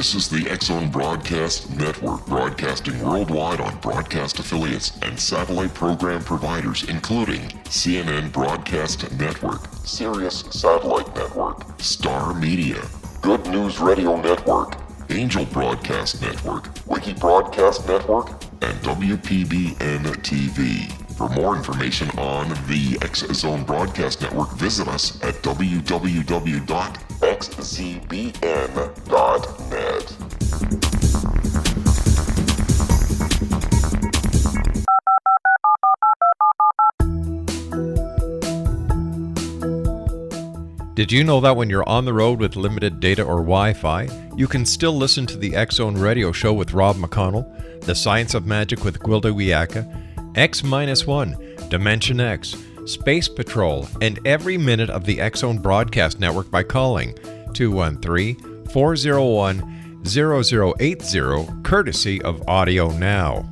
This is the X-Zone Broadcast Network, broadcasting worldwide on broadcast affiliates and satellite program providers, including CNN Broadcast Network, Sirius Satellite Network, Star Media, Good News Radio Network, Angel Broadcast Network, Wiki Broadcast Network, and WPBN TV. For more information on the X-Zone Broadcast Network, visit us at www.xzbn.net. Did you know that when you're on the road with limited data or Wi-Fi, you can still listen to the X-Zone Radio Show with Rob McConnell, The Science of Magic with Gwilda Wiyaka, X-1, Dimension X, Space Patrol, and every minute of the X-Zone Broadcast Network by calling 213-401-0080, courtesy of Audio Now.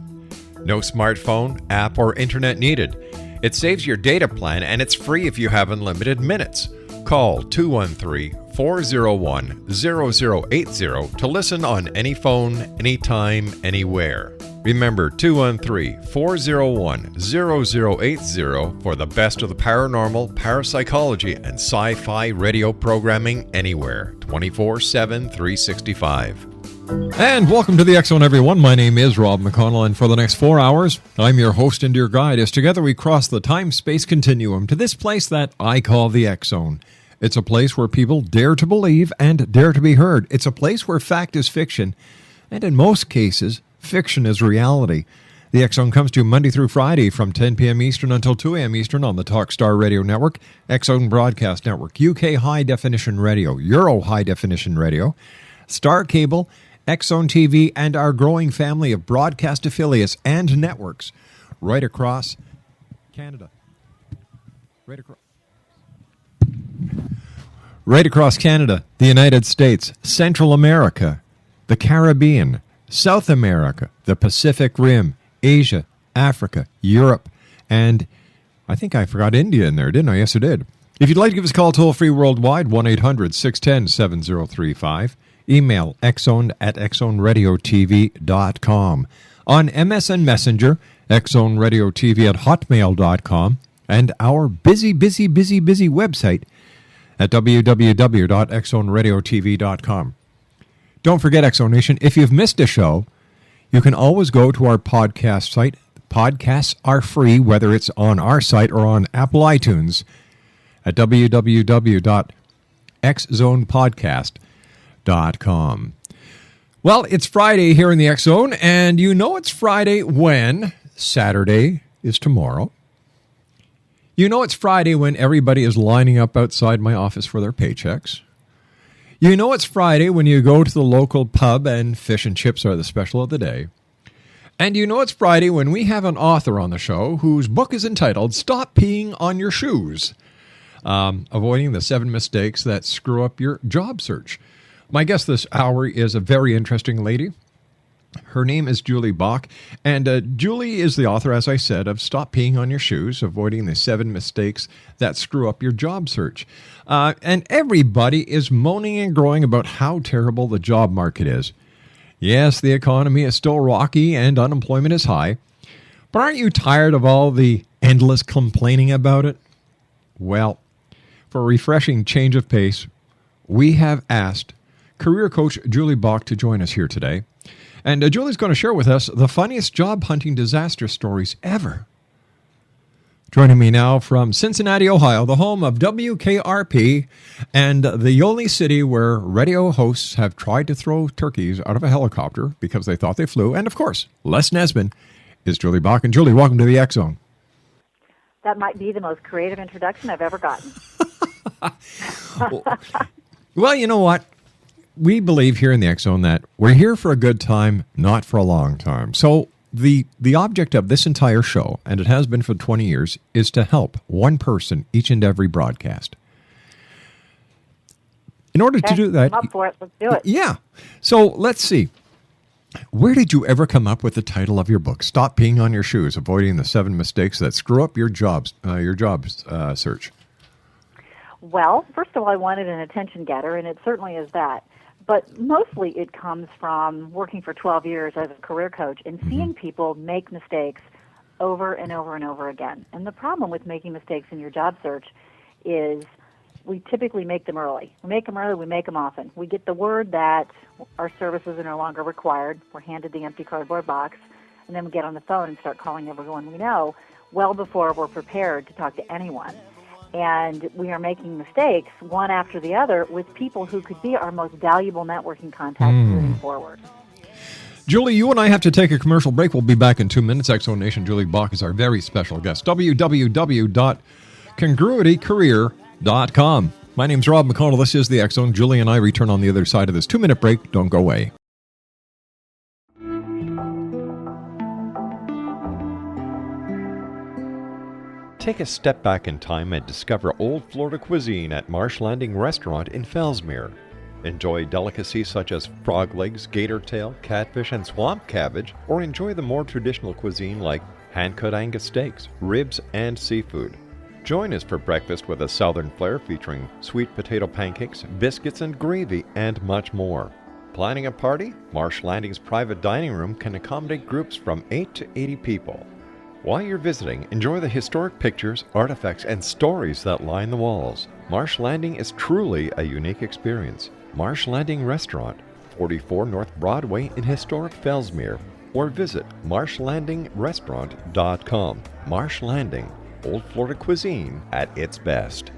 No smartphone, app, or internet needed. It saves your data plan and it's free if you have unlimited minutes. Call 213-401-0080 to listen on any phone, anytime, anywhere. Remember, 213-401-0080 for the best of the paranormal, parapsychology, and sci-fi radio programming anywhere, 24/7, 365. And welcome to the X-Zone, everyone. My name is Rob McConnell, and for the next 4 hours, I'm your host and your guide as together we cross the time-space continuum to this place that I call the X-Zone. It's a place where people dare to believe and dare to be heard. It's a place where fact is fiction, and in most cases, fiction is reality. The X-Zone comes to you Monday through Friday from 10 p.m. Eastern until 2 a.m. Eastern on the Talkstar Radio Network, X-Zone Broadcast Network, UK High Definition Radio, Euro High Definition Radio, Star Cable, X-Zone TV, and our growing family of broadcast affiliates and networks right across Canada. Right across Canada, the United States, Central America, the Caribbean, South America, the Pacific Rim, Asia, Africa, Europe, and I think I forgot India in there, didn't I? Yes, I did. If you'd like to give us a call toll-free worldwide, 1-800-610-7035. Email xzone@xzoneradiotv.com. On MSN Messenger, xzoneradiotv@hotmail.com. And our busy website at www.xzoneradiotv.com. Don't forget, X-Zone Nation, if you've missed a show, you can always go to our podcast site. Podcasts are free, whether it's on our site or on Apple iTunes, at www.xzonepodcast.com. Well, it's Friday here in the X-Zone, and you know it's Friday when Saturday is tomorrow. You know it's Friday when everybody is lining up outside my office for their paychecks. You know it's Friday when you go to the local pub and fish and chips are the special of the day. And you know it's Friday when we have an author on the show whose book is entitled Stop Peeing on Your Shoes, Avoiding the 7 Mistakes That Screw Up Your Job Search. My guest this hour is a very interesting lady. Her name is Julie Bauke, and Julie is the author, as I said, of Stop Peeing on Your Shoes, Avoiding the 7 Mistakes That Screw Up Your Job Search. And everybody is moaning and groaning about how terrible the job market is. Yes, the economy is still rocky and unemployment is high, but aren't you tired of all the endless complaining about it? Well, for a refreshing change of pace, we have asked career coach Julie Bauke to join us here today. And Julie's going to share with us the funniest job hunting disaster stories ever. Joining me now from Cincinnati, Ohio, the home of WKRP and the only city where radio hosts have tried to throw turkeys out of a helicopter because they thought they flew. And, of course, Les Nesbitt is Julie Bauke. And, Julie, welcome to the X-Zone. That might be the most creative introduction I've ever gotten. Well, you know what? We believe here in the X-Zone that we're here for a good time, not for a long time. So the object of this entire show, and it has been for 20 years, is to help one person each and every broadcast. In order to do that... I'm up for it. Let's do it. Yeah. So let's see. Where did you ever come up with the title of your book, Stop Peeing on Your Shoes, Avoiding the 7 Mistakes That Screw Up Your Job Search? Well, first of all, I wanted an attention getter, and it certainly is that. But mostly it comes from working for 12 years as a career coach and seeing people make mistakes over and over and over again. And the problem with making mistakes in your job search is we typically make them early. We make them early, we make them often. We get the word that our services are no longer required. We're handed the empty cardboard box, and then we get on the phone and start calling everyone we know well before we're prepared to talk to anyone. And we are making mistakes one after the other with people who could be our most valuable networking contacts moving forward. Julie, you and I have to take a commercial break. We'll be back in 2 minutes. X-Zone Nation, Julie Bauke is our very special guest. www.congruitycareer.com. My name's Rob McConnell. This is the X-Zone. Julie and I return on the other side of this 2-minute break. Don't go away. Take a step back in time and discover old Florida cuisine at Marsh Landing Restaurant in Fellsmere. Enjoy delicacies such as frog legs, gator tail, catfish, and swamp cabbage, or enjoy the more traditional cuisine like hand-cut Angus steaks, ribs, and seafood. Join us for breakfast with a southern flair featuring sweet potato pancakes, biscuits and gravy, and much more. Planning a party? Marsh Landing's private dining room can accommodate groups from 8 to 80 people. While you're visiting, enjoy the historic pictures, artifacts, and stories that line the walls. Marsh Landing is truly a unique experience. Marsh Landing Restaurant, 44 North Broadway in historic Fellsmere, or visit marshlandingrestaurant.com. Marsh Landing, old Florida cuisine at its best.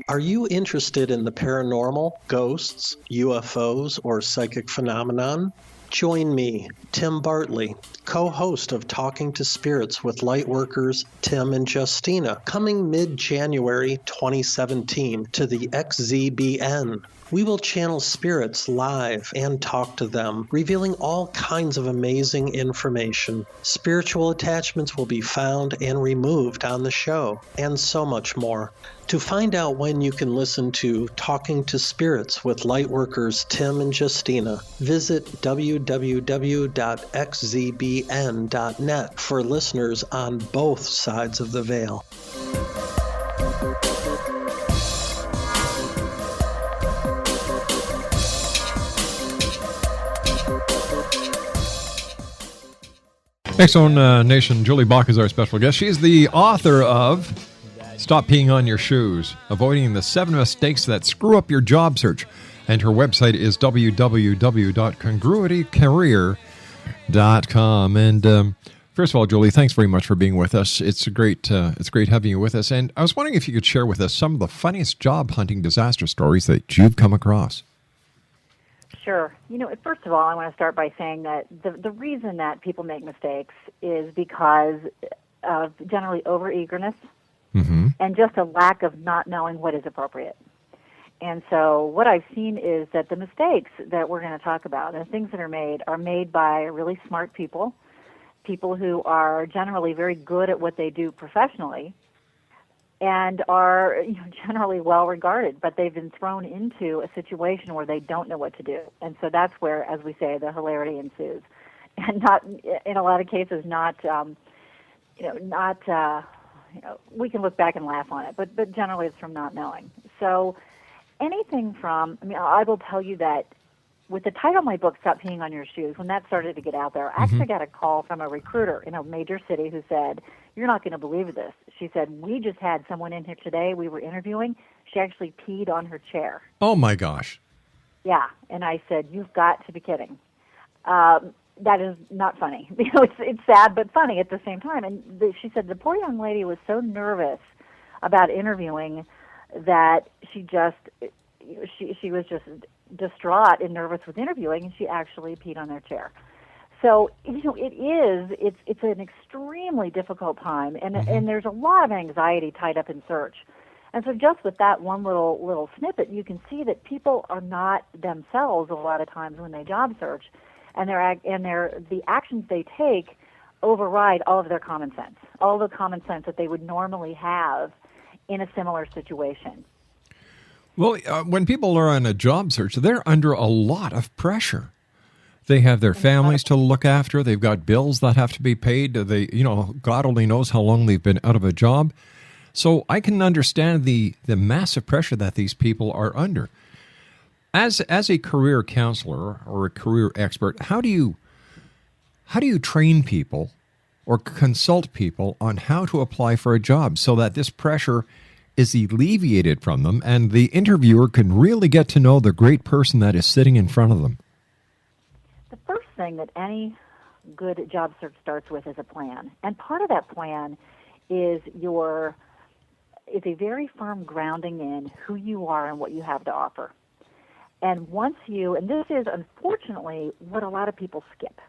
Are you interested in the paranormal, ghosts, UFOs, or psychic phenomenon? Join me, Tim Bartley, co-host of Talking to Spirits with Lightworkers Tim and Justina, coming mid-January 2017 to the XZBN. We will channel spirits live and talk to them, revealing all kinds of amazing information. Spiritual attachments will be found and removed on the show, and so much more. To find out when you can listen to Talking to Spirits with Lightworkers Tim and Justina, visit www.xzbn.net for listeners on both sides of the veil. X-Zone Nation, Julie Bauke is our special guest. She's the author of Stop Peeing on Your Shoes, Avoiding the 7 Mistakes That Screw Up Your Job Search. And her website is www.congruitycareer.com. And first of all, Julie, thanks very much for being with us. It's great having you with us. And I was wondering if you could share with us some of the funniest job hunting disaster stories that you've come across. Sure. First of all, I want to start by saying that the reason that people make mistakes is because of generally over-eagerness and just a lack of not knowing what is appropriate. And so what I've seen is that the mistakes that we're going to talk about and the things that are made by really smart people who are generally very good at what they do professionally, and are generally well regarded, but they've been thrown into a situation where they don't know what to do. And so that's where, as we say, the hilarity ensues. And not, in a lot of cases, we can look back and laugh on it, but generally it's from not knowing. So anything from, I will tell you that with the title of my book, Stop Peeing on Your Shoes, when that started to get out there, I actually got a call from a recruiter in a major city who said, "You're not going to believe this." She said, "We just had someone in here today we were interviewing. She actually peed on her chair." Oh, my gosh. Yeah. And I said, "You've got to be kidding." That is not funny. It's sad but funny at the same time. And she said the poor young lady was so nervous about interviewing that she was just distraught and nervous with interviewing, and she actually peed on their chair. So it's an extremely difficult time, and there's a lot of anxiety tied up in search. And so just with that one little snippet, you can see that people are not themselves a lot of times when they job search, and the actions they take override all of their common sense, all the common sense that they would normally have in a similar situation. Well, when people are on a job search, they're under a lot of pressure. They have their families to look after. They've got bills that have to be paid. They, God only knows how long they've been out of a job. So I can understand the massive pressure that these people are under. As a career counselor or a career expert, how do you train people or consult people on how to apply for a job so that this pressure is alleviated from them and the interviewer can really get to know the great person that is sitting in front of them? The first thing that any good job search starts with is a plan. And part of that plan is a very firm grounding in who you are and what you have to offer. And and this is unfortunately what a lot of people skip.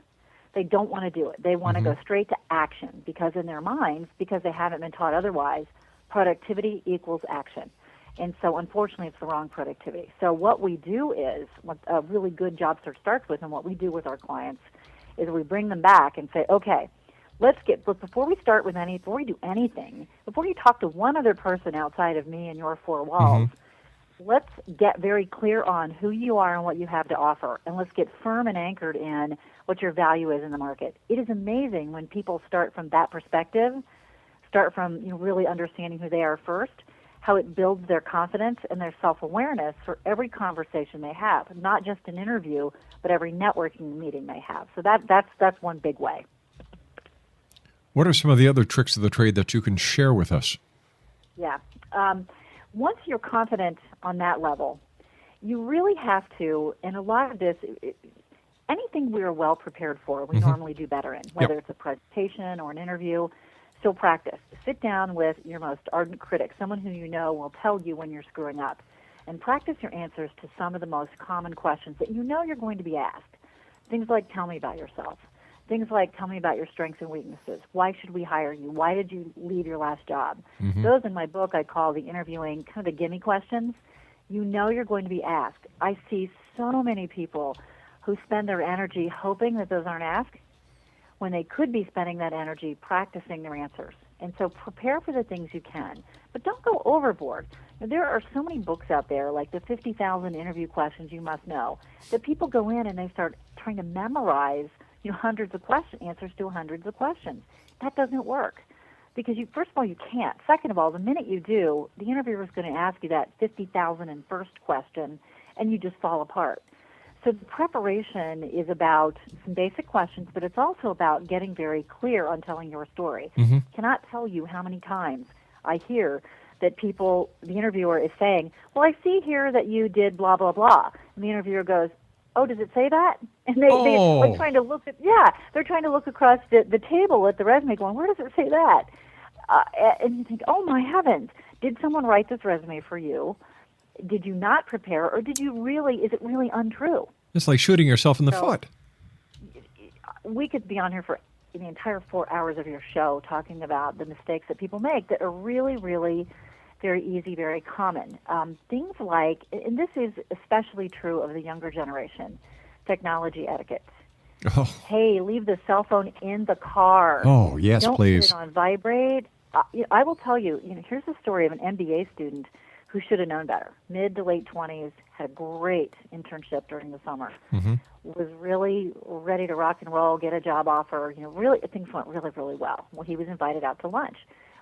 They don't want to do it. They want to go straight to action because in their minds, because they haven't been taught otherwise, productivity equals action. And so unfortunately it's the wrong productivity. So what we do is, what a really good job search starts with and what we do with our clients is we bring them back and say, okay, before we do anything, before you talk to one other person outside of me and your four walls, let's get very clear on who you are and what you have to offer, and let's get firm and anchored in what your value is in the market. It is amazing when people start from that perspective, start from really understanding who they are first, how it builds their confidence and their self-awareness for every conversation they have, not just an interview, but every networking meeting they have. So that's one big way. What are some of the other tricks of the trade that you can share with us? Yeah. Once you're confident on that level, you really have to, and a lot of this, anything we are well prepared for, we normally do better in, whether it's a presentation or an interview. So practice. Sit down with your most ardent critic, someone who you know will tell you when you're screwing up, and practice your answers to some of the most common questions that you know you're going to be asked. Things like, tell me about yourself. Things like, tell me about your strengths and weaknesses. Why should we hire you? Why did you leave your last job? Those in my book I call the interviewing kind of the gimme questions. You know you're going to be asked. I see so many people who spend their energy hoping that those aren't asked when they could be spending that energy practicing their answers. And so prepare for the things you can, but don't go overboard. There are so many books out there, like the 50,000 interview questions you must know, that people go in and they start trying to memorize hundreds of answers to hundreds of questions. That doesn't work because first of all, you can't. Second of all, the minute you do, the interviewer is going to ask you that 50,001st question, and you just fall apart. So the preparation is about some basic questions, but it's also about getting very clear on telling your story. Cannot tell you how many times I hear that the interviewer is saying, well, I see here that you did blah, blah, blah. And the interviewer goes, oh, does it say that? And they're trying to look they're trying to look across the table at the resume going, where does it say that? And you think, oh my heavens, did someone write this resume for you? Did you not prepare, or is it really untrue? It's like shooting yourself in the foot. We could be on here for the entire 4 hours of your show talking about the mistakes that people make that are really, really very easy, very common. Things like, and this is especially true of the younger generation, technology etiquette. Oh. Hey, leave the cell phone in the car. Oh, yes, please. Don't put it on vibrate. I will tell you, here's the story of an MBA student who should have known better. Mid to late 20s, had a great internship during the summer. Was really ready to rock and roll, get a job offer. Really, things went really, really well. Well, he was invited out to lunch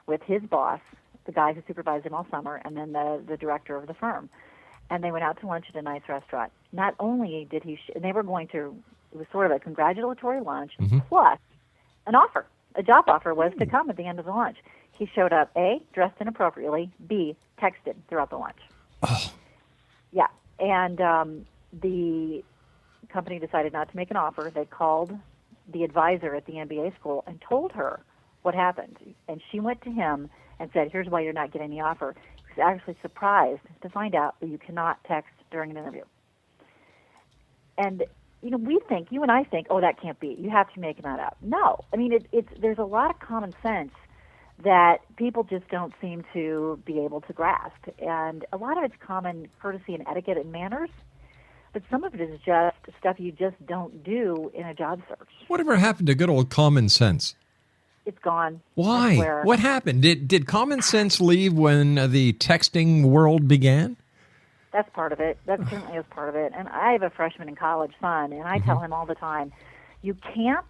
with his boss, the guy who supervised him all summer, and then the director of the firm. And they went out to lunch at a nice restaurant. Not only did they were going to, it was sort of a congratulatory lunch, plus an offer. A job offer was to come at the end of the lunch. He showed up, A, dressed inappropriately, B, texted throughout the lunch. Oh. Yeah, and the company decided not to make an offer. They called the advisor at the MBA school and told her what happened. And she went to him and said, here's why you're not getting the offer. He was actually surprised to find out that you cannot text during an interview. And, you and I think, oh, that can't be. You have to make that up. No. I mean, there's a lot of common sense that people just don't seem to be able to grasp. And a lot of it's common courtesy and etiquette and manners, but some of it is just stuff you just don't do in a job search. Whatever happened to good old common sense? It's gone. Why? What happened? Did common sense leave when the texting world began? That's part of it. That certainly is part of it. And I have a freshman in college son, and I tell him all the time, you can't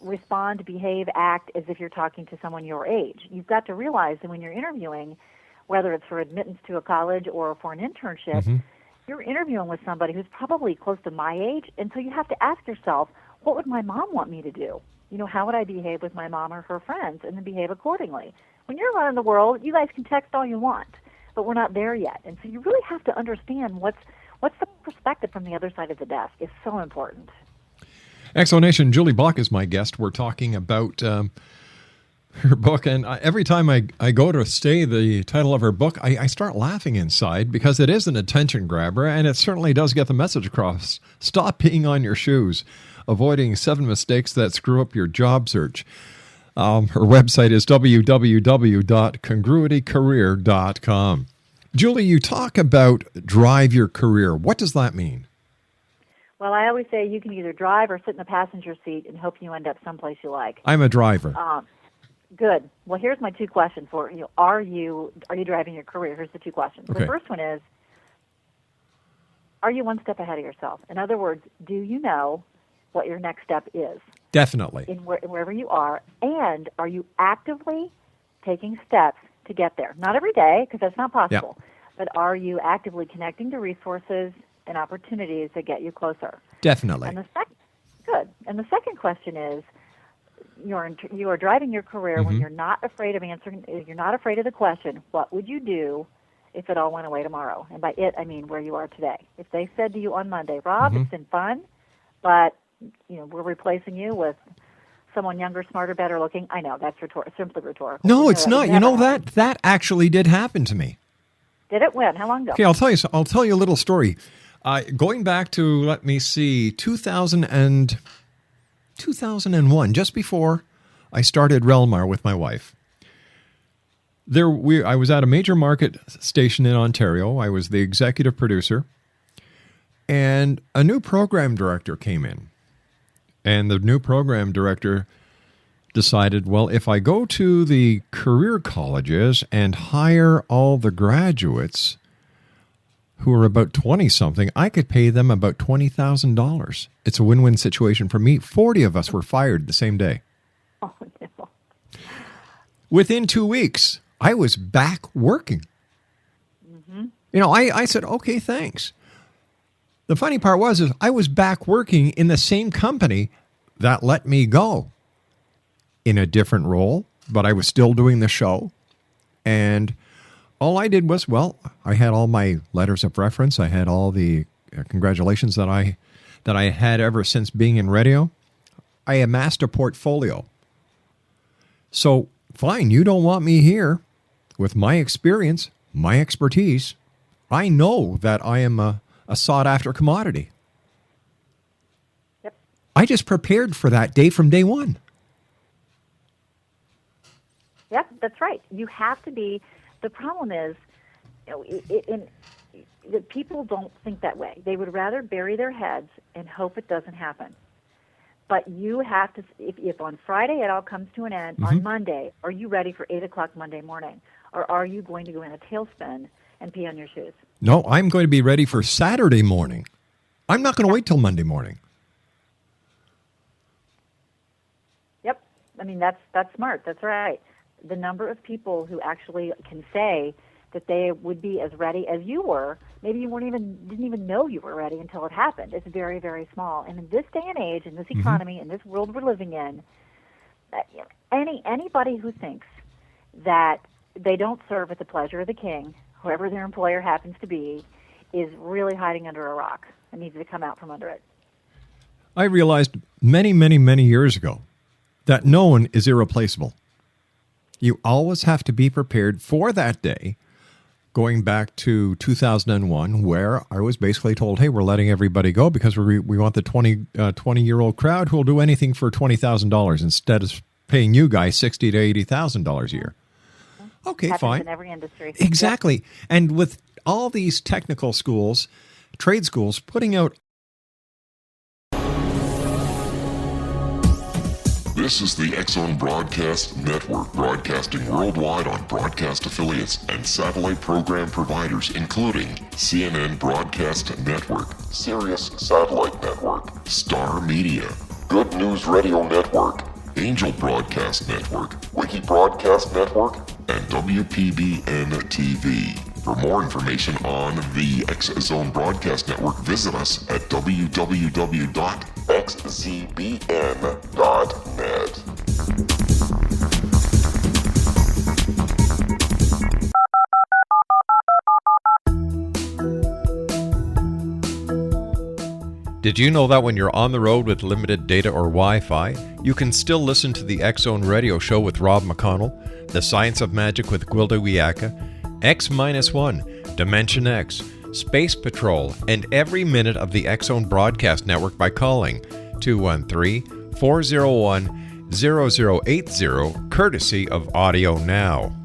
respond, behave, act as if you're talking to someone your age. You've got to realize that when you're interviewing, whether it's for admittance to a college or for an internship, you're interviewing with somebody who's probably close to my age, and so you have to ask yourself, what would my mom want me to do? You know, how would I behave with my mom or her friends, and then behave accordingly? When you're running the world, you guys can text all you want, but we're not there yet. And so you really have to understand what's the perspective from the other side of the desk is so important. Explanation, Julie Bauke is my guest. We're talking about her book, and every time I go to say the title of her book, I start laughing inside because it is an attention grabber, and it certainly does get the message across. Stop peeing on your shoes, avoiding 7 mistakes that screw up your job search. Her website is www.congruitycareer.com. Julie, you talk about drive your career. What does that mean? Well, I always say you can either drive or sit in the passenger seat and hope you end up someplace you like. I'm a driver. Good. Well, here's my 2 questions for you. Are you driving your career? Here's the 2 questions. Okay. The first one is, are you one step ahead of yourself? In other words, do you know what your next step is? Definitely. Wherever you are, and are you actively taking steps to get there? Not every day, because that's not possible, but are you actively connecting to resources and opportunities that get you closer? Definitely. And the second question is, you are driving your career when you're not afraid of answering. You're not afraid of the question, what would you do if it all went away tomorrow? And by it, I mean where you are today. If they said to you on Monday, Rob, it's been fun, but we're replacing you with someone younger, smarter, better looking. I know that's simply rhetorical. No, it's not. You know that actually did happen to me. Did it? When? How long ago? Okay, I'll tell you a little story. Going back to, let me see, 2001, just before I started Relmar with my wife. I was at a major market station in Ontario. I was the executive producer, and a new program director came in. And the new program director decided, well, if I go to the career colleges and hire all the graduates who are about 20-something, I could pay them about $20,000. It's a win-win situation for me. 40 of us were fired the same day. Oh, no. Within 2 weeks, I was back working. I said, okay, thanks. The funny part was I was back working in the same company that let me go in a different role, but I was still doing the show. And all I did was, I had all my letters of reference. I had all the congratulations that I had ever since being in radio. I amassed a portfolio. So, fine, you don't want me here with my experience, my expertise. I know that I am a sought-after commodity. Yep. I just prepared for that day from day one. Yep, that's right. You have to be. The problem is, that people don't think that way. They would rather bury their heads and hope it doesn't happen. But you have to, if on Friday it all comes to an end, on Monday, are you ready for 8 o'clock Monday morning? Or are you going to go in a tailspin and pee on your shoes? No, I'm going to be ready for Saturday morning. I'm not going to wait till Monday morning. Yep. I mean, that's smart. That's right. The number of people who actually can say that they would be as ready as you were, maybe you didn't even know you were ready until it happened. It's very, very small. And in this day and age, in this economy, in this world we're living in, anybody who thinks that they don't serve at the pleasure of the king, whoever their employer happens to be, is really hiding under a rock and needs to come out from under it. I realized many, many, many years ago that no one is irreplaceable. You always have to be prepared for that day, going back to 2001, where I was basically told, hey, we're letting everybody go because we want the 20-year-old crowd who will do anything for $20,000 instead of paying you guys $60,000 to $80,000 a year. Okay, Happens fine. in every industry. Exactly. Yep. And with all these technical schools, trade schools, putting out... This is the X-Zone Broadcast Network, broadcasting worldwide on broadcast affiliates and satellite program providers, including CNN Broadcast Network, Sirius Satellite Network, Star Media, Good News Radio Network, Angel Broadcast Network, Wiki Broadcast Network, and WPBN TV. For more information on the X-Zone Broadcast Network, visit us at www.xzbn.net. Did you know that when you're on the road with limited data or Wi-Fi, you can still listen to the X-Zone Radio Show with Rob McConnell, The Science of Magic with Gwilda Wiyaka, X-1, Dimension X, Space Patrol, and every minute of the X-Zone Broadcast Network by calling 213-401-0080, courtesy of Audio Now.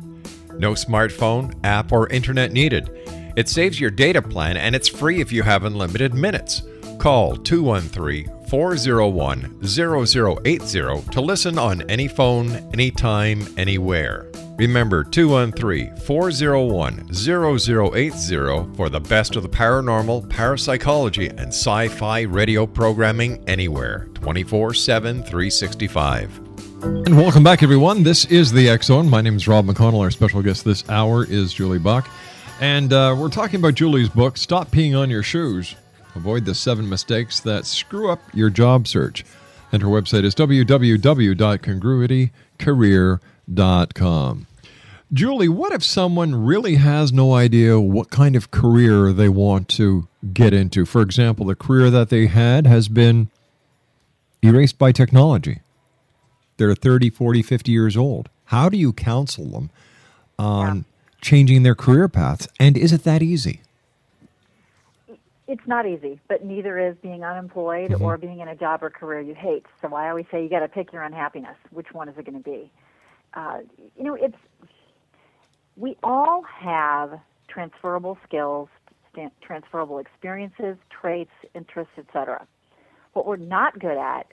No smartphone, app, or internet needed. It saves your data plan and it's free if you have unlimited minutes. Call 213-401-0080 to listen on any phone, anytime, anywhere. Remember 213-401-0080 for the best of the paranormal, parapsychology, and sci-fi radio programming anywhere, 24/7, 365. And welcome back, everyone. This is the X-Zone. My name is Rob McConnell. Our special guest this hour is Julie Buck. And we're talking about Julie's book, Stop Peeing on Your Shoes. Avoid the 7 mistakes that screw up your job search. And her website is www.congruitycareer.com. Julie, what if someone really has no idea what kind of career they want to get into? For example, the career that they had has been erased by technology. They're 30, 40, 50 years old. How do you counsel them on changing their career paths? And is it that easy? It's not easy, but neither is being unemployed or being in a job or career you hate. So I always say you got to pick your unhappiness. Which one is it going to be? We all have transferable skills, transferable experiences, traits, interests, etc. What we're not good at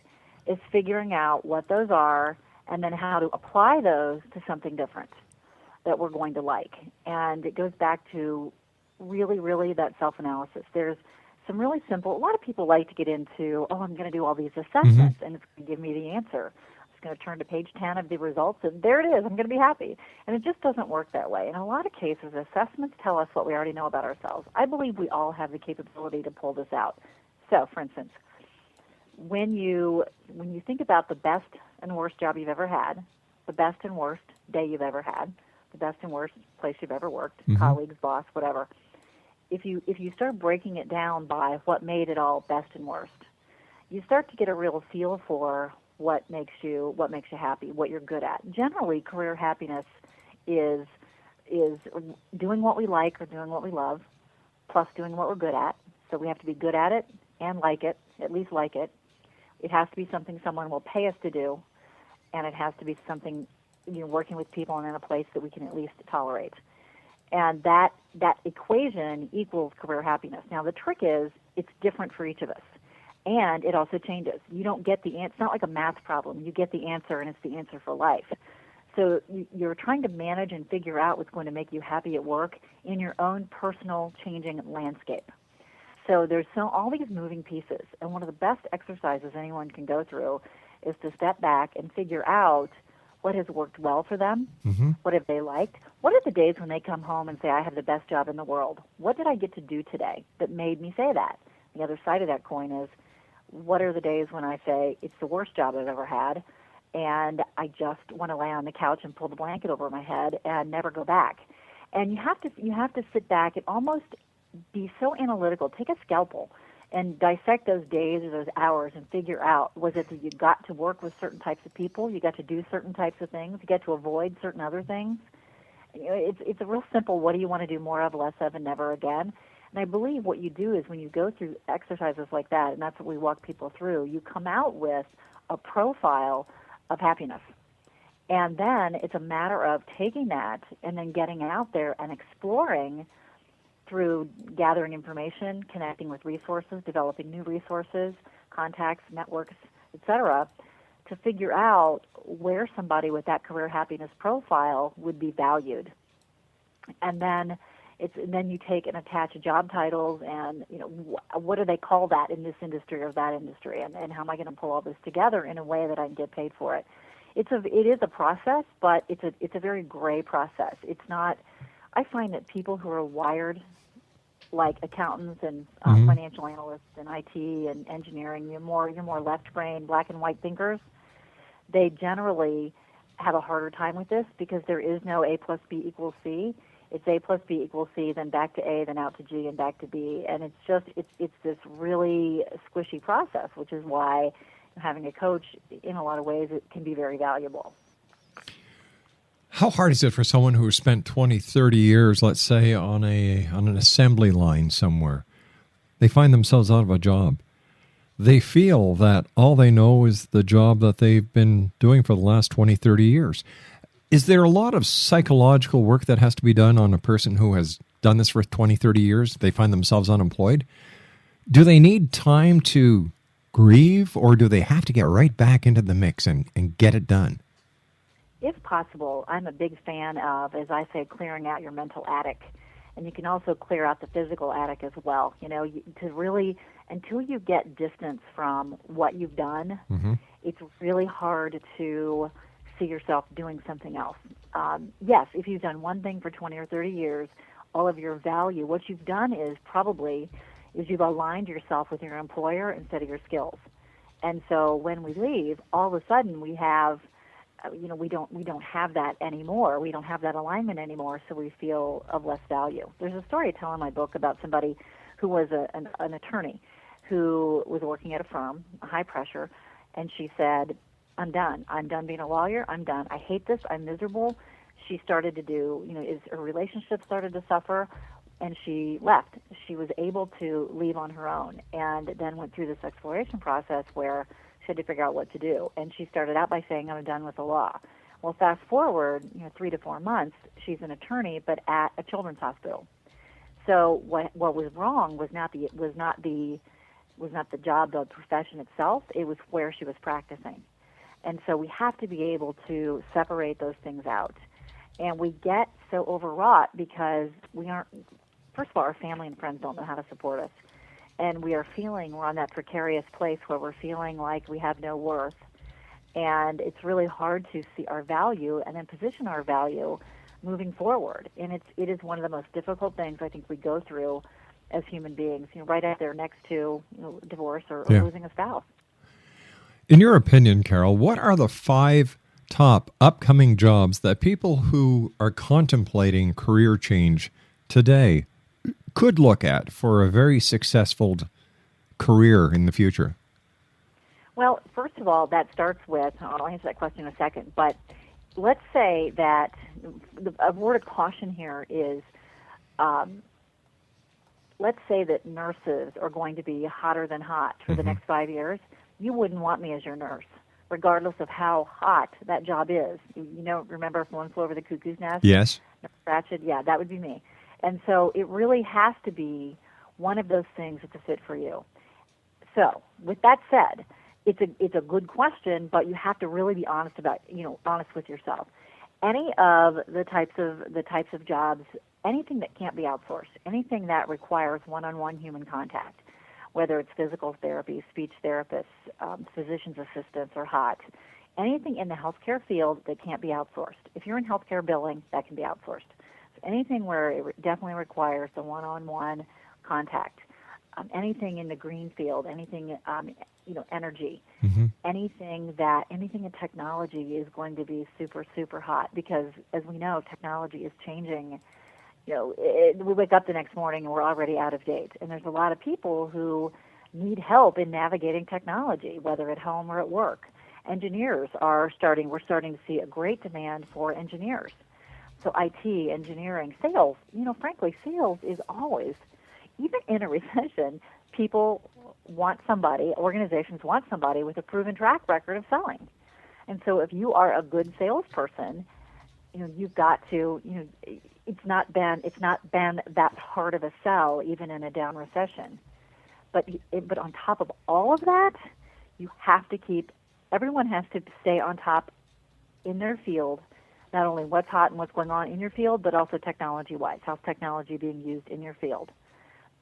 is figuring out what those are and then how to apply those to something different that we're going to like. And it goes back to really that self-analysis. There's some really simple, a lot of people like to get into, I'm going to do all these assessments and it's going to give me the answer. I'm just going to turn to page 10 of the results and there it is, I'm going to be happy. And it just doesn't work that way. In a lot of cases, assessments tell us what we already know about ourselves. I believe we all have the capability to pull this out. So, for instance, when you think about the best and worst job you've ever had, the best and worst day you've ever had, the best and worst place you've ever worked, colleagues, boss, whatever, if you start breaking it down by what made it all best and worst, you start to get a real feel for what makes you happy, what you're good at. Generally, career happiness is doing what we like or doing what we love, plus doing what we're good at. So we have to be good at it and like it, at least like it. It has to be something someone will pay us to do, and it has to be something, working with people and in a place that we can at least tolerate. And that equation equals career happiness. Now, the trick is it's different for each of us, and it also changes. You don't get the answer. It's not like a math problem. You get the answer, and it's the answer for life. So you're trying to manage and figure out what's going to make you happy at work in your own personal changing landscape. So there's all these moving pieces, and one of the best exercises anyone can go through is to step back and figure out what has worked well for them, what have they liked, what are the days when they come home and say, I have the best job in the world? What did I get to do today that made me say that? The other side of that coin is, what are the days when I say, it's the worst job I've ever had, and I just want to lay on the couch and pull the blanket over my head and never go back? And you have to sit back and almost be so analytical. Take a scalpel and dissect those days or those hours and figure out, was it that you got to work with certain types of people, you got to do certain types of things, you got to avoid certain other things? It's a real simple, what do you want to do more of, less of, and never again? And I believe what you do is when you go through exercises like that, and that's what we walk people through, you come out with a profile of happiness. And then it's a matter of taking that and then getting out there and exploring through gathering information, connecting with resources, developing new resources, contacts, networks, etc., to figure out where somebody with that career happiness profile would be valued. And then you take and attach job titles and, what do they call that in this industry or that industry, and how am I going to pull all this together in a way that I can get paid for it? It is a process, but it's a very gray process. It's not. I find that people who are wired like accountants and financial analysts and IT and engineering, you're more left brain, black and white thinkers. They generally have a harder time with this because there is no A plus B equals C. It's A plus B equals C, then back to A, then out to G, and back to B. And it's this really squishy process, which is why having a coach, in a lot of ways, it can be very valuable. How hard is it for someone who spent 20, 30 years, let's say, on an assembly line somewhere? They find themselves out of a job. They feel that all they know is the job that they've been doing for the last 20, 30 years. Is there a lot of psychological work that has to be done on a person who has done this for 20, 30 years? They find themselves unemployed. Do they need time to grieve, or do they have to get right back into the mix and get it done? If possible, I'm a big fan of, as I say, clearing out your mental attic. And you can also clear out the physical attic as well. To really, until you get distance from what you've done, it's really hard to see yourself doing something else. Yes, if you've done one thing for 20 or 30 years, all of your value, what you've done is you've aligned yourself with your employer instead of your skills. And so when we leave, all of a sudden we have, we don't have that anymore. We don't have that alignment anymore, so we feel of less value. There's a story I tell in my book about somebody who was an attorney who was working at a firm, high pressure, and she said, I'm done. I'm done being a lawyer. I'm done. I hate this. I'm miserable. She started to her relationship started to suffer, and she left. She was able to leave on her own, and then went through this exploration process where she had to figure out what to do. And she started out by saying, I'm done with the law. Well, fast forward, 3 to 4 months, she's an attorney, but at a children's hospital. So what was wrong was not the job, the profession itself. It was where she was practicing. And so we have to be able to separate those things out. And we get so overwrought because first of all, our family and friends don't know how to support us. And we're on that precarious place where we're feeling like we have no worth. And it's really hard to see our value and then position our value moving forward. And it is one of the most difficult things I think we go through as human beings, right out there next to divorce or losing a spouse. In your opinion, Carol, what are the 5 top upcoming jobs that people who are contemplating career change today could look at for a very successful career in the future? Well, first of all, that starts with, I'll answer that question in a second, but let's say that a word of caution here is, let's say that nurses are going to be hotter than hot for the next 5 years. You wouldn't want me as your nurse, regardless of how hot that job is. Remember if One Flew Over the Cuckoo's Nest? Yes. Ratchet? Yeah, that would be me. And so it really has to be one of those things that's a fit for you. So with that said, it's a good question, but you have to really be honest with yourself. Any of the types of jobs, anything that can't be outsourced, anything that requires one-on-one human contact, whether it's physical therapy, speech therapists, physician's assistants, or HOT, anything in the healthcare field that can't be outsourced. If you're in healthcare billing, that can be outsourced. So anything where it definitely requires the one-on-one contact, anything in the green field, anything, energy, anything in technology is going to be super, super hot because, as we know, technology is changing. We wake up the next morning and we're already out of date. And there's a lot of people who need help in navigating technology, whether at home or at work. Engineers we're starting to see a great demand for engineers. So IT, engineering, sales, frankly, sales is always, even in a recession, organizations want somebody with a proven track record of selling. And so if you are a good salesperson, you've got to, it's not been that hard of a sell even in a down recession. But on top of all of that, you have to keep everyone has to stay on top in their field, not only what's hot and what's going on in your field, but also technology-wise. How's technology being used in your field?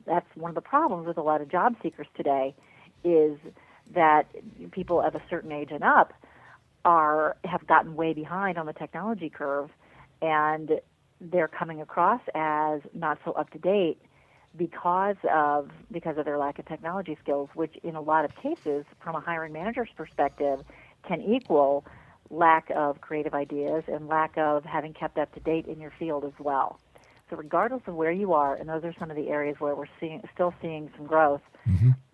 That's one of the problems with a lot of job seekers today, is that people of a certain age and up have gotten way behind on the technology curve, and they're coming across as not so up to date because of their lack of technology skills, which in a lot of cases, from a hiring manager's perspective, can equal lack of creative ideas and lack of having kept up to date in your field as well. So regardless of where you are, and those are some of the areas where we're still seeing some growth,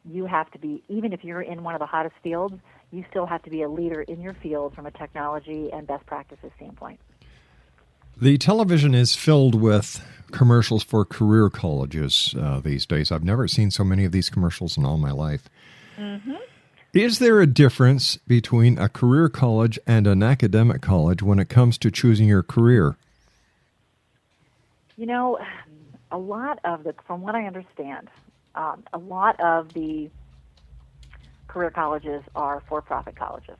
you have to be, even if you're in one of the hottest fields, you still have to be a leader in your field from a technology and best practices standpoint. The television is filled with commercials for career colleges these days. I've never seen so many of these commercials in all my life. Is there a difference between a career college and an academic college when it comes to choosing your career? You know, from what I understand, a lot of the career colleges are for-profit colleges.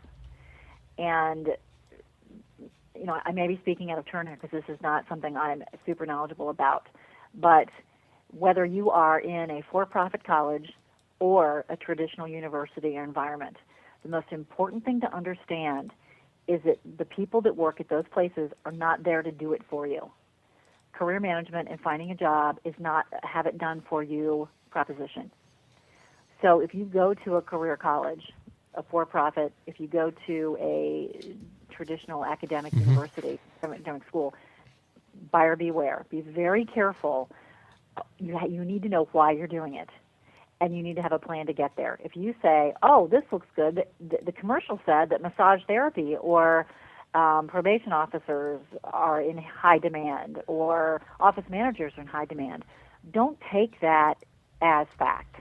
And, you know, I may be speaking out of turn here because this is not something I'm super knowledgeable about. But whether you are in a for-profit college or a traditional university or environment, the most important thing to understand is that the people that work at those places are not there to do it for you. Career management and finding a job is not a have it done for you proposition. So if you go to a career college, a for-profit, if you go to a traditional academic university, academic school, buyer beware. Be very careful. You need to know why you're doing it, and you need to have a plan to get there. If you say, oh, this looks good, the commercial said that massage therapy or probation officers are in high demand or office managers are in high demand, don't take that as fact.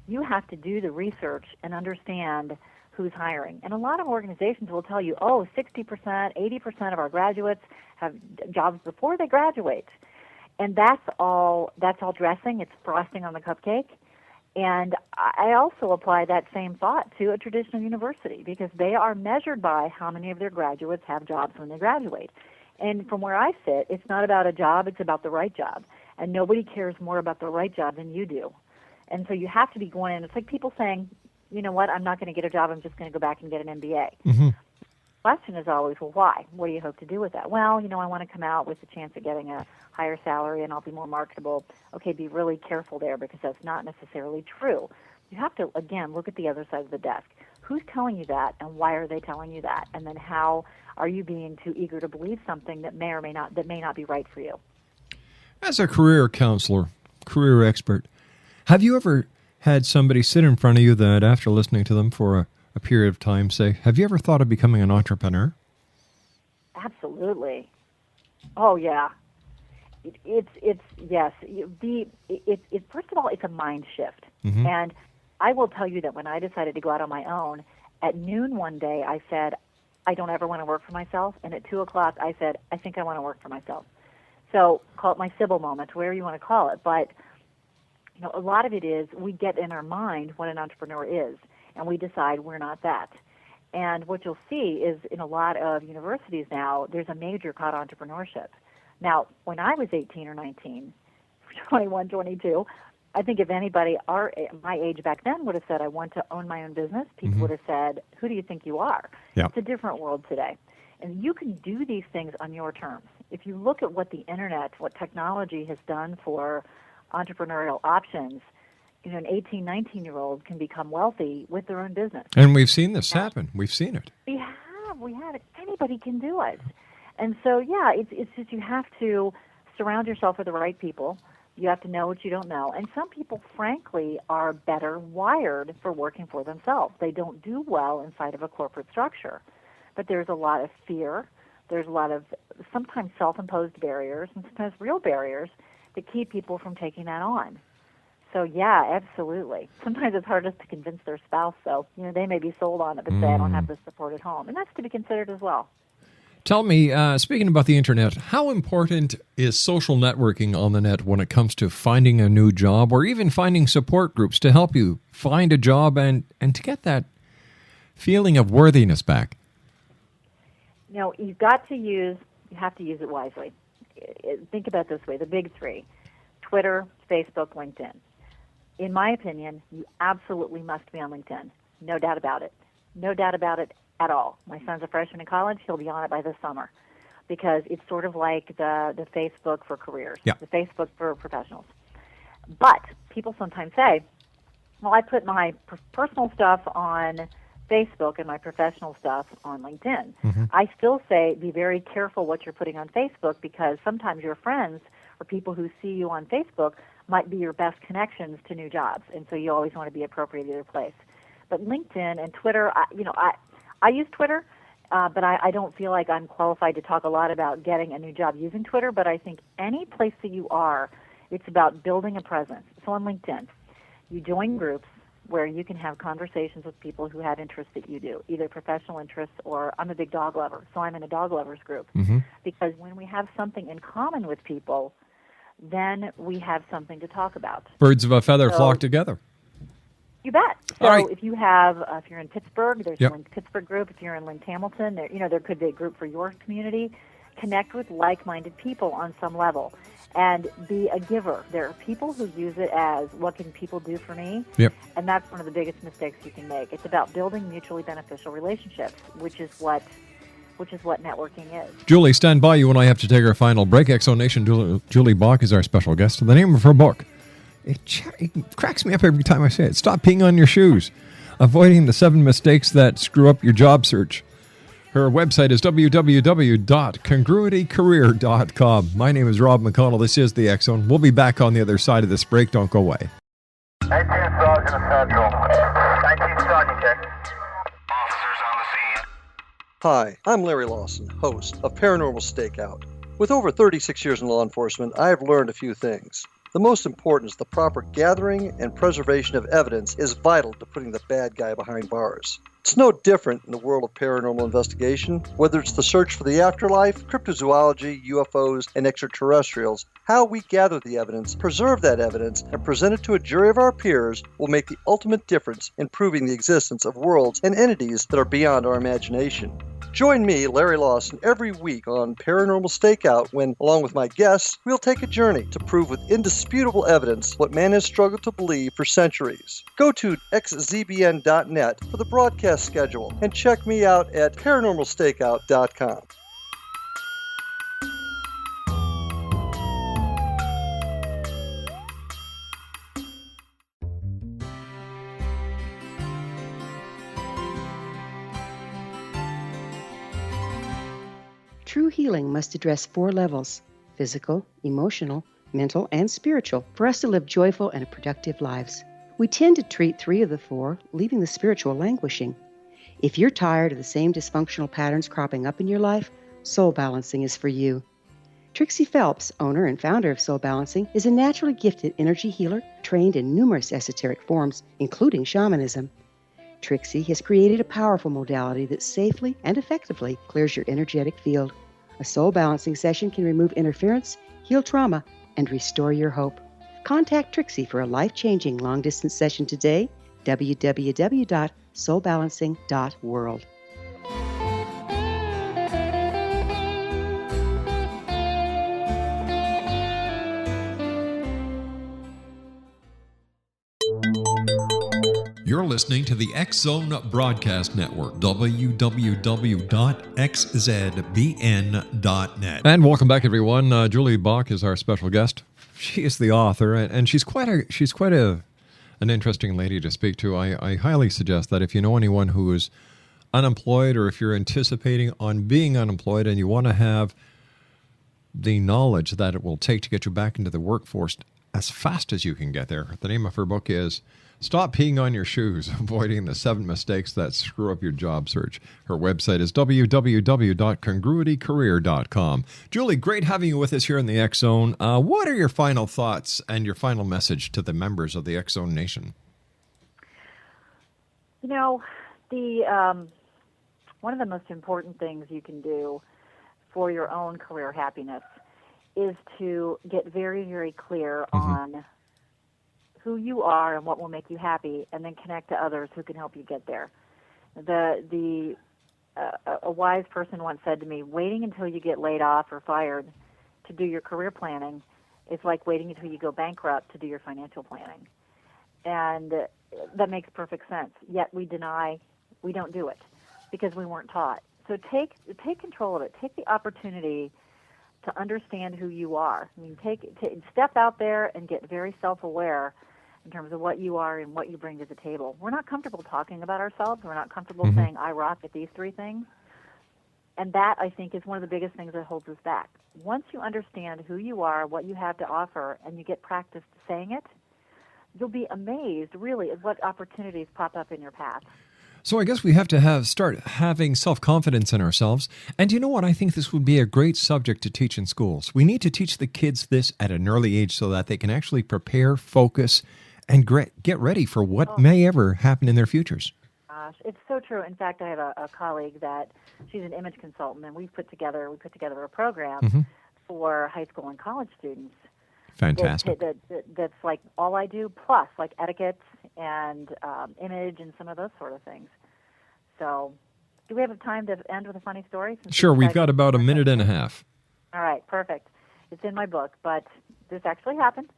You have to do the research and understand who's hiring. And a lot of organizations will tell you, 60%, 80% of our graduates have jobs before they graduate. And that's all dressing. It's frosting on the cupcake. And I also apply that same thought to a traditional university because they are measured by how many of their graduates have jobs when they graduate. And from where I sit, it's not about a job, it's about the right job. And nobody cares more about the right job than you do. And so you have to be going in. It's like people saying, you know what, I'm not going to get a job, I'm just going to go back and get an MBA. The question is always, well, why? What do you hope to do with that? Well, I want to come out with a chance of getting a higher salary and I'll be more marketable. Okay, be really careful there because that's not necessarily true. You have to, again, look at the other side of the desk. Who's telling you that and why are they telling you that? And then how are you being too eager to believe something that may not be right for you? As a career counselor, career expert, have you ever had somebody sit in front of you that after listening to them for a period of time say, have you ever thought of becoming an entrepreneur? Absolutely. Oh, yeah. It's yes. First of all, it's a mind shift. And I will tell you that when I decided to go out on my own, at noon one day I said, I don't ever want to work for myself. And at 2 o'clock I said, I think I want to work for myself. So call it my Sybil moment, whatever you want to call it. But a lot of it is we get in our mind what an entrepreneur is, and we decide we're not that. And what you'll see is in a lot of universities now, there's a major called entrepreneurship. Now, when I was 18 or 19, 21, 22, I think if anybody my age back then would have said, I want to own my own business, people would have said, who do you think you are? Yep. It's a different world today. And you can do these things on your terms. If you look at what the internet, what technology has done for entrepreneurial options, an 18, 19-year-old can become wealthy with their own business. And we've seen this happen. We've seen it. We have it. Anybody can do it. And so, yeah, it's just you have to surround yourself with the right people. You have to know what you don't know. And some people, frankly, are better wired for working for themselves. They don't do well inside of a corporate structure. But there's a lot of fear. There's a lot of sometimes self-imposed barriers and sometimes real barriers that keep people from taking that on. So, yeah, absolutely. Sometimes it's hardest to convince their spouse, though. They may be sold on it, but say, I don't have the support at home. And that's to be considered as well. Tell me, speaking about the internet, how important is social networking on the net when it comes to finding a new job or even finding support groups to help you find a job and to get that feeling of worthiness back? You have to use it wisely. Think about it this way, the big three: Twitter, Facebook, LinkedIn. In my opinion, you absolutely must be on LinkedIn. No doubt about it. No doubt about it at all. My son's a freshman in college. He'll be on it by this summer because it's sort of like the Facebook for careers, the Facebook for professionals. But people sometimes say, well, I put my personal stuff on Facebook and my professional stuff on LinkedIn. Mm-hmm. I still say be very careful what you're putting on Facebook because sometimes your friends or people who see you on Facebook might be your best connections to new jobs, and so you always want to be appropriate either place. But LinkedIn and Twitter, I use Twitter, but I don't feel like I'm qualified to talk a lot about getting a new job using Twitter, but I think any place that you are, it's about building a presence. So on LinkedIn, you join groups where you can have conversations with people who have interests that you do, either professional interests or I'm a big dog lover, so I'm in a dog lovers group. Mm-hmm. Because when we have something in common with people, then we have something to talk about. Birds of a feather flock together. You bet. So All right. if you're in Pittsburgh, there's a Link Pittsburgh group. If you're in Link Hamilton, there could be a group for your community. Connect with like-minded people on some level and be a giver. There are people who use it as, what can people do for me? Yep. And that's one of the biggest mistakes you can make. It's about building mutually beneficial relationships, which is what networking is. Julie, stand by. You and I have to take our final break. Exo Nation, Julie Bauke is our special guest. The name of her book, it cracks me up every time I say it. Stop peeing on your shoes. Avoiding the 7 mistakes that screw up your job search. Her website is www.congruitycareer.com. My name is Rob McConnell. This is the X Zone. We'll be back on the other side of this break. Don't go away. 19 Sergeant Central. 19 Sergeant check. Officers on the scene. Hi, I'm Larry Lawson, host of Paranormal Stakeout. With over 36 years in law enforcement, I have learned a few things. The most important is the proper gathering and preservation of evidence is vital to putting the bad guy behind bars. It's no different in the world of paranormal investigation. Whether it's the search for the afterlife, cryptozoology, UFOs, and extraterrestrials, how we gather the evidence, preserve that evidence, and present it to a jury of our peers will make the ultimate difference in proving the existence of worlds and entities that are beyond our imagination. Join me, Larry Lawson, every week on Paranormal Stakeout when, along with my guests, we'll take a journey to prove with indisputable evidence what man has struggled to believe for centuries. Go to xzbn.net for the broadcast schedule and check me out at paranormalstakeout.com. True healing must address 4 levels: physical, emotional, mental, and spiritual, for us to live joyful and productive lives. We tend to treat 3 of the 4, leaving the spiritual languishing. If you're tired of the same dysfunctional patterns cropping up in your life, Soul Balancing is for you. Trixie Phelps, owner and founder of Soul Balancing, is a naturally gifted energy healer trained in numerous esoteric forms, including shamanism. Trixie has created a powerful modality that safely and effectively clears your energetic field. A soul balancing session can remove interference, heal trauma, and restore your hope. Contact Trixie for a life-changing long-distance session today, www.soulbalancing.world. You're listening to the X Zone Broadcast Network, www.xzbn.net. And welcome back, everyone. Julie Bauke is our special guest. She is the author, and she's quite an interesting lady to speak to. I highly suggest that if you know anyone who is unemployed, or if you're anticipating on being unemployed and you want to have the knowledge that it will take to get you back into the workforce as fast as you can get there, the name of her book is Stop Peeing on Your Shoes, Avoiding the 7 Mistakes That Screw Up Your Job Search. Her website is www.congruitycareer.com. Julie, great having you with us here in the X Zone. What are your final thoughts and your final message to the members of the X Zone Nation? You know, one of the most important things you can do for your own career happiness is to get very, very clear on who you are and what will make you happy, and then connect to others who can help you get there. A wise person once said to me, waiting until you get laid off or fired to do your career planning is like waiting until you go bankrupt to do your financial planning. And that makes perfect sense. Yet we don't do it because we weren't taught. So take control of it. Take the opportunity to understand who you are. I mean, step out there and get very self-aware in terms of what you are and what you bring to the table. We're not comfortable talking about ourselves. We're not comfortable saying, I rock at these 3 things. And that, I think, is one of the biggest things that holds us back. Once you understand who you are, what you have to offer, and you get practice saying it, you'll be amazed, really, at what opportunities pop up in your path. So I guess we have to start having self-confidence in ourselves. And you know what? I think this would be a great subject to teach in schools. We need to teach the kids this at an early age so that they can actually prepare, focus, and get ready for what may ever happen in their futures. Gosh, it's so true. In fact, I have a colleague that she's an image consultant, and we put together a program for high school and college students. Fantastic. That's like all I do, plus like etiquette and image and some of those sort of things. So, do we have time to end with a funny story? Sure, we've got about a minute and a half. All right, perfect. It's in my book, but this actually happened.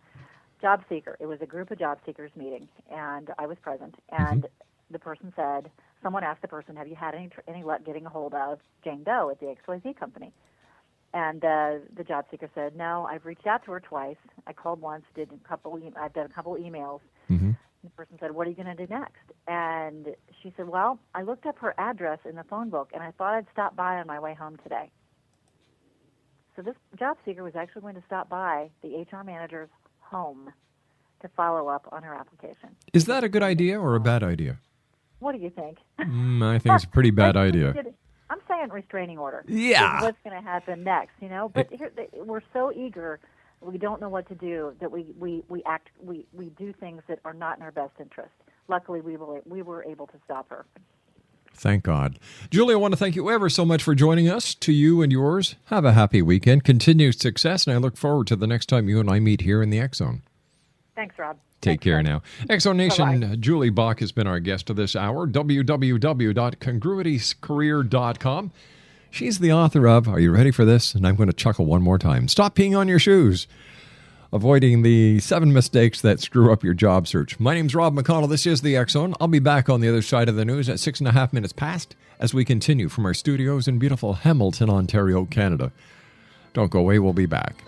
Job seeker. It was a group of job seekers meeting, and I was present. And the person said, someone asked the person, have you had any luck getting a hold of Jane Doe at the XYZ company? And the job seeker said, no, I've reached out to her twice. I called once, I've done a couple emails. The person said, what are you going to do next? And she said, well, I looked up her address in the phone book, and I thought I'd stop by on my way home today. So this job seeker was actually going to stop by the HR manager's home to follow up on her application. Is that a good idea or a bad idea? What do you think? I think it's a pretty bad idea. I'm saying restraining order. Yeah. What's going to happen next, you know? But here, we're so eager, we don't know what to do, that we do things that are not in our best interest. Luckily, we were able to stop her. Thank God. Julie, I want to thank you ever so much for joining us. To you and yours, have a happy weekend, continued success, and I look forward to the next time you and I meet here in the X Zone. Thanks, Rob. Take care now. X Zone Nation, Bye-bye. Julie Bauke has been our guest of this hour, www.congruitiescareer.com. She's the author of, are you ready for this? And I'm going to chuckle one more time. Stop peeing on your shoes. Avoiding the 7 mistakes that screw up your job search. My name's Rob McConnell. This is the X Zone. I'll be back on the other side of the news at 6.5 minutes past as we continue from our studios in beautiful Hamilton, Ontario, Canada. Don't go away. We'll be back.